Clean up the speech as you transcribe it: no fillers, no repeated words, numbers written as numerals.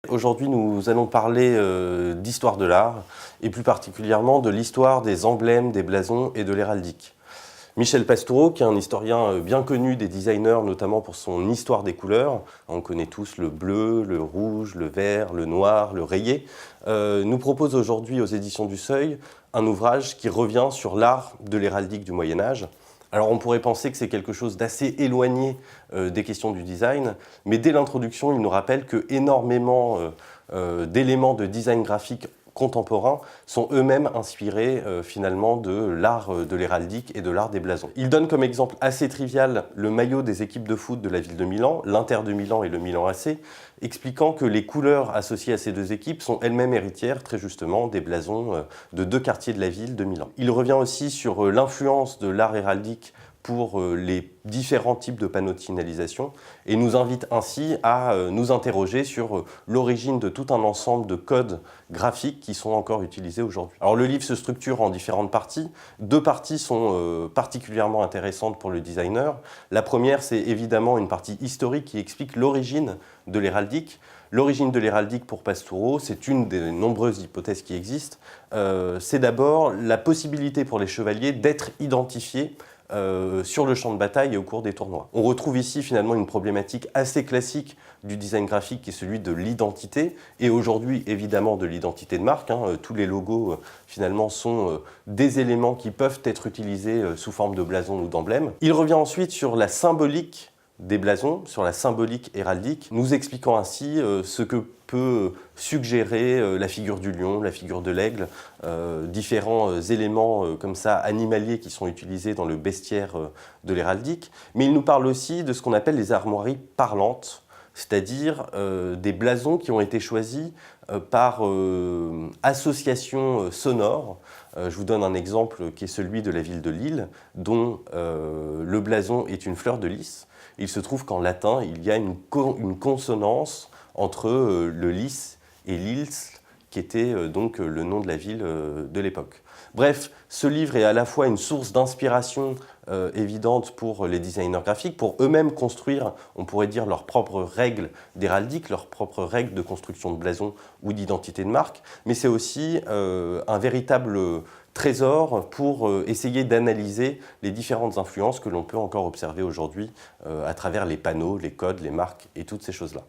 Aujourd'hui, nous allons parler d'histoire de l'art, et plus particulièrement de l'histoire des emblèmes, des blasons et de l'héraldique. Michel Pastoureau, qui est un historien bien connu des designers, notamment pour son histoire des couleurs, on connaît tous le bleu, le rouge, le vert, le noir, le rayé, nous propose aujourd'hui aux éditions du Seuil un ouvrage qui revient sur l'art de l'héraldique du Moyen-Âge. Alors on pourrait penser que c'est quelque chose d'assez éloigné des questions du design, mais dès l'introduction, il nous rappelle que énormément d'éléments de design graphique contemporains sont eux-mêmes inspirés finalement de l'art de l'héraldique et de l'art des blasons. Il donne comme exemple assez trivial le maillot des équipes de foot de la ville de Milan, l'Inter de Milan et le Milan AC, expliquant que les couleurs associées à ces deux équipes sont elles-mêmes héritières, très justement, des blasons de deux quartiers de la ville de Milan. Il revient aussi sur l'influence de l'art héraldique pour les différents types de panneaux de signalisation et nous invite ainsi à nous interroger sur l'origine de tout un ensemble de codes graphiques qui sont encore utilisés aujourd'hui. Alors le livre se structure en différentes parties. Deux parties sont particulièrement intéressantes pour le designer. La première, c'est évidemment une partie historique qui explique l'origine de l'héraldique. L'origine de l'héraldique pour Pastoureau, c'est une des nombreuses hypothèses qui existent. C'est d'abord la possibilité pour les chevaliers d'être identifiés sur le champ de bataille et au cours des tournois. On retrouve ici finalement une problématique assez classique du design graphique qui est celui de l'identité et aujourd'hui évidemment de l'identité de marque. Tous les logos finalement sont des éléments qui peuvent être utilisés sous forme de blason ou d'emblème. Il revient ensuite sur la symbolique des blasons, sur la symbolique héraldique, nous expliquant ainsi ce que peut suggérer la figure du lion, la figure de l'aigle, différents éléments comme ça animaliers qui sont utilisés dans le bestiaire de l'héraldique. Mais il nous parle aussi de ce qu'on appelle les armoiries parlantes, c'est-à-dire des blasons qui ont été choisis par association sonore. Je vous donne un exemple qui est celui de la ville de Lille, dont le blason est une fleur de lys. Il se trouve qu'en latin, il y a une consonance entre le lys et l'ils, qui était donc le nom de la ville de l'époque. Bref, ce livre est à la fois une source d'inspiration évidente pour les designers graphiques, pour eux-mêmes construire, on pourrait dire, leurs propres règles d'héraldique, leurs propres règles de construction de blason ou d'identité de marque, mais c'est aussi un véritable trésor pour essayer d'analyser les différentes influences que l'on peut encore observer aujourd'hui à travers les panneaux, les codes, les marques et toutes ces choses-là.